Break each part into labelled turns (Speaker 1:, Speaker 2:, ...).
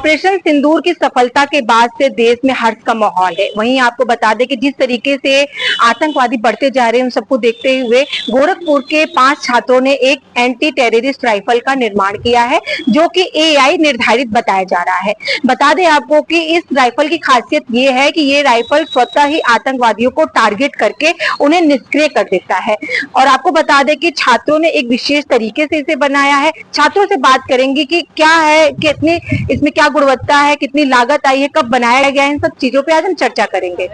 Speaker 1: Operation सिंदूर की सफलता के बाद से देश में हर्ष का माहौल है। वहीं आपको बता दें कि जिस तरीके से आतंकवादी बढ़ते जा रहे हैं उन सबको देखते हुए गोरखपुर के 5 छात्रों ने एक एंटी टेररिस्ट राइफल का निर्माण किया है, जो कि एआई निर्धारित बताया जा रहा है। बता दें आपको कि इस राइफल की खासियत ये है कि ये राइफल स्वतः ही आतंकवादियों को टारगेट करके उन्हें निष्क्रिय कर देता है। और आपको बता दें कि छात्रों ने एक विशेष तरीके से इसे बनाया है। छात्रों से बात करेंगे कि क्या है, कितनी इसमें क्या गुणवत्ता है, कितनी लागत आई है, कब बनाया गया है, इन सब चीजों पे आज हम चर्चा करेंगे।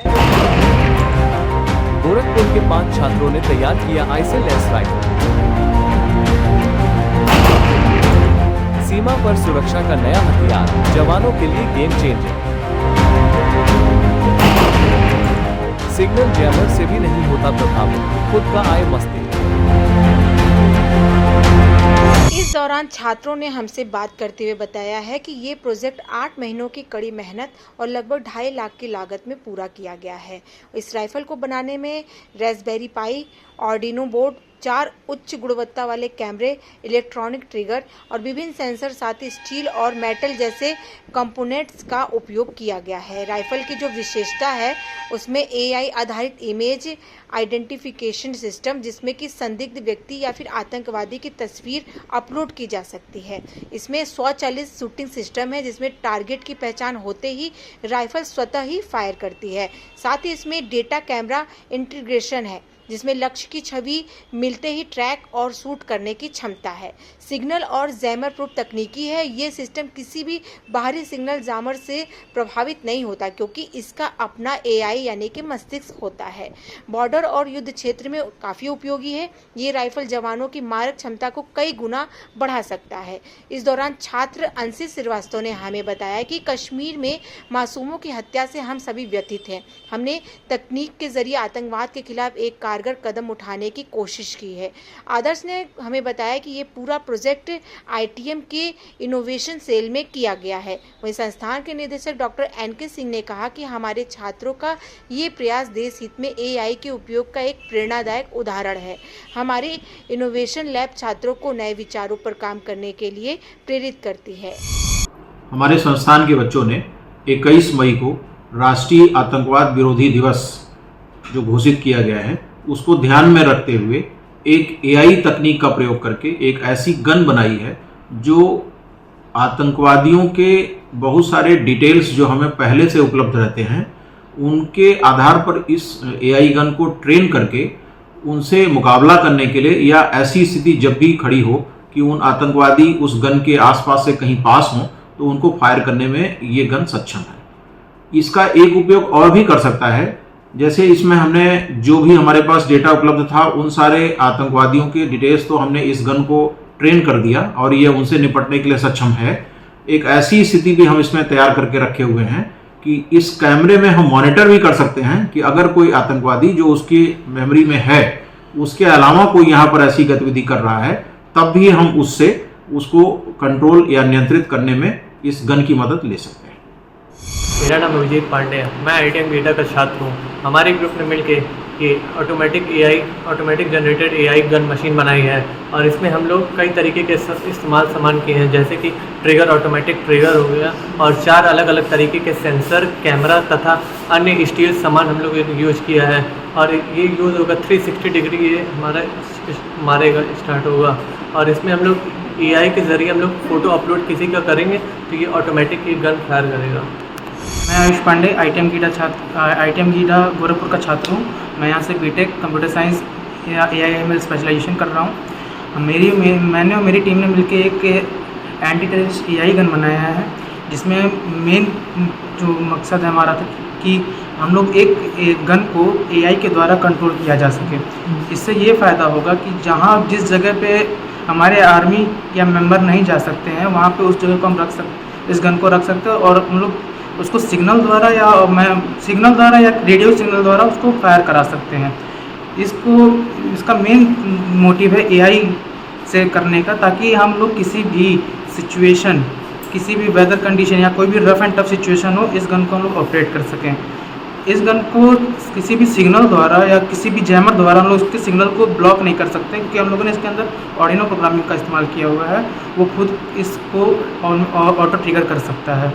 Speaker 2: गोरखपुर के 5 छात्रों ने तैयार किया आईसी लेस राइफल। सीमा पर सुरक्षा का नया हथियार, जवानों के लिए गेम चेंजर। सिग्नल जैमर से भी नहीं होता प्रभावित, खुद का आए मस्ती।
Speaker 3: इस दौरान छात्रों ने हमसे बात करते हुए बताया है कि ये प्रोजेक्ट 8 महीनों की कड़ी मेहनत और लगभग 2.5 लाख की लागत में पूरा किया गया है। इस राइफल को बनाने में रास्पबेरी पाई, आर्डिनो बोर्ड, 4 उच्च गुणवत्ता वाले कैमरे, इलेक्ट्रॉनिक ट्रिगर और विभिन्न सेंसर, साथ ही स्टील और मेटल जैसे कंपोनेंट्स का उपयोग किया गया है। राइफल की जो विशेषता है उसमें एआई आधारित इमेज आइडेंटिफिकेशन सिस्टम, जिसमें कि संदिग्ध व्यक्ति या फिर आतंकवादी की तस्वीर अपलोड की जा सकती है। इसमें स्वचालित शूटिंग सिस्टम है, जिसमें टारगेट की पहचान होते ही राइफल स्वतः ही फायर करती है। साथ ही इसमें डेटा कैमरा इंटीग्रेशन है, जिसमें लक्ष्य की छवि मिलते ही ट्रैक और शूट करने की क्षमता है। सिग्नल और जैमर प्रूफ तकनीकी है। ये सिस्टम किसी भी बाहरी सिग्नल जामर से प्रभावित नहीं होता, क्योंकि इसका अपना एआई यानी कि मस्तिष्क होता है। बॉर्डर और युद्ध क्षेत्र में काफ़ी उपयोगी है। ये राइफल जवानों की मारक क्षमता को कई गुना बढ़ा सकता है। इस दौरान छात्र अंशी श्रीवास्तव ने हमें बताया कि कश्मीर में मासूमों की हत्या से हम सभी व्यथित हैं। हमने तकनीक के जरिए आतंकवाद के खिलाफ एक कारगर कदम उठाने की कोशिश की है। आदर्श ने हमें बताया कि ये पूरा प्रोजेक्ट आईटीएम के इनोवेशन सेल में किया गया है। वहीं संस्थान के निदेशक डॉक्टर एनके सिंह ने कहा कि हमारे छात्रों का ये प्रयास देश हित में एआई के उपयोग का एक प्रेरणादायक उदाहरण है। हमारे इनोवेशन लैब छात्रों को नए विचारों पर काम करने के लिए प्रेरित करती है।
Speaker 4: हमारे संस्थान के बच्चों ने 21 मई को राष्ट्रीय आतंकवाद विरोधी दिवस जो घोषित किया गया है उसको ध्यान में रखते हुए एक एआई तकनीक का प्रयोग करके एक ऐसी गन बनाई है जो आतंकवादियों के बहुत सारे डिटेल्स जो हमें पहले से उपलब्ध रहते हैं उनके आधार पर इस एआई गन को ट्रेन करके उनसे मुकाबला करने के लिए, या ऐसी स्थिति जब भी खड़ी हो कि उन आतंकवादी उस गन के आसपास से कहीं पास हों तो उनको फायर करने में ये गन सक्षम है। इसका एक उपयोग और भी कर सकता है, जैसे इसमें हमने जो भी हमारे पास डेटा उपलब्ध था उन सारे आतंकवादियों के डिटेल्स तो हमने इस गन को ट्रेन कर दिया और ये उनसे निपटने के लिए सक्षम है। एक ऐसी स्थिति भी हम इसमें तैयार करके रखे हुए हैं कि इस कैमरे में हम मॉनिटर भी कर सकते हैं कि अगर कोई आतंकवादी जो उसकी मेमोरी में है उसके अलावा कोई यहाँ पर ऐसी गतिविधि कर रहा है तब भी हम उसको कंट्रोल या नियंत्रित करने में इस गन की मदद ले सकते हैं।
Speaker 5: मेरा नाम अभिजीत पांडे है। मैं आईटीएम बीटा का छात्र हूँ। हमारे ग्रुप ने मिलकर ये automatic generated AI gun machine बनाई है और इसमें हम लोग कई तरीके के इस्तेमाल सामान किए हैं, जैसे कि ट्रिगर, ऑटोमेटिक ट्रिगर हो गया और 4 अलग अलग तरीके के सेंसर, कैमरा तथा अन्य स्टील सामान हम लोग यूज किया है। और ये यूज़ होगा 360 डिग्री ये हमारा मारेगा स्टार्ट होगा और इसमें हम लोग एआई के ज़रिए हम लोग फ़ोटो अपलोड किसी का करेंगे तो ये ऑटोमेटिक ये गन फायर करेगा।
Speaker 6: मैं आयुष पांडे आईटीएम गीडा गोरखपुर का छात्र हूँ। मैं यहाँ से बीटेक कंप्यूटर साइंस या एआईएमएल स्पेशलाइजेशन कर रहा हूँ। मैंने और मेरी टीम ने मिलकर एक एंटी टेररिस्ट एआई गन बनाया है, जिसमें मेन जो मकसद है हमारा था कि हम लोग एक गन को एआई के द्वारा कंट्रोल किया जा सके। इससे ये फ़ायदा होगा कि जहाँ जिस जगह पे हमारे आर्मी या मेंबर नहीं जा सकते हैं वहाँ पे उस जगह को हम इस गन को रख सकते हैं और हम लोग उसको सिग्नल द्वारा या रेडियो सिग्नल द्वारा उसको फायर करा सकते हैं। इसका मेन मोटिव है एआई से करने का, ताकि हम लोग किसी भी सिचुएशन, किसी भी वेदर कंडीशन या कोई भी रफ एंड टफ सिचुएशन हो, इस गन को हम लोग ऑपरेट कर सकें। इस गन को किसी भी सिग्नल द्वारा या किसी भी जैमर द्वारा हम लोग उसके सिग्नल को ब्लॉक नहीं कर सकते, क्योंकि हम लोगों ने इसके अंदर ऑर्डिनो प्रोग्रामिंग का इस्तेमाल किया हुआ है। वो खुद इसको ऑटो ट्रिगर कर सकता है।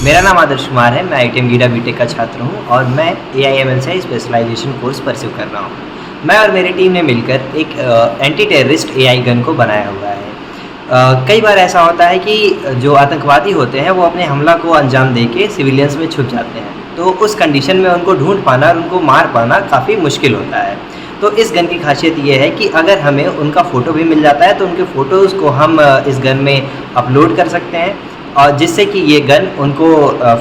Speaker 7: मेरा नाम आदर्श कुमार है। मैं IITM गीडा बीटेक का छात्र हूं और मैं AI/ML से स्पेशलाइजेशन कोर्स परस्यू कर रहा हूं। मैं और मेरी टीम ने मिलकर एक एंटी टेररिस्ट AI गन को बनाया हुआ है। कई बार ऐसा होता है कि जो आतंकवादी होते हैं वो अपने हमला को अंजाम देके सिविलियंस में छुप जाते हैं, तो उस कंडीशन में उनको ढूंढ पाना और उनको मार पाना काफ़ी मुश्किल होता है। तो इस गन की खासियत ये है कि अगर हमें उनका फ़ोटो भी मिल जाता है तो उनके फ़ोटोज़ को हम इस गन में अपलोड कर सकते हैं, और जिससे कि ये गन उनको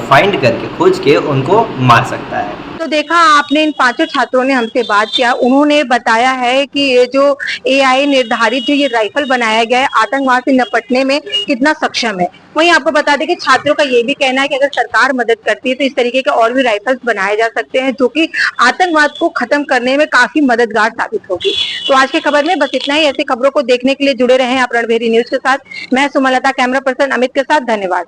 Speaker 7: फाइंड करके खोज के उनको मार सकता है।
Speaker 1: तो देखा आपने, इन 5 छात्रों ने हमसे बात किया। उन्होंने बताया है कि ये जो AI निर्धारित जो ये राइफल बनाया गया है आतंकवाद से निपटने में कितना सक्षम है। वहीं आपको बता दें कि छात्रों का ये भी कहना है कि अगर सरकार मदद करती है तो इस तरीके के और भी राइफल्स बनाए जा सकते हैं, जो कि आतंकवाद को खत्म करने में काफी मददगार साबित होगी। तो आज की खबर में बस इतना ही। ऐसी खबरों को देखने के लिए जुड़े रहें आप रणभेरी न्यूज के साथ। मैं सुमलता, कैमरा पर्सन अमित के साथ। धन्यवाद।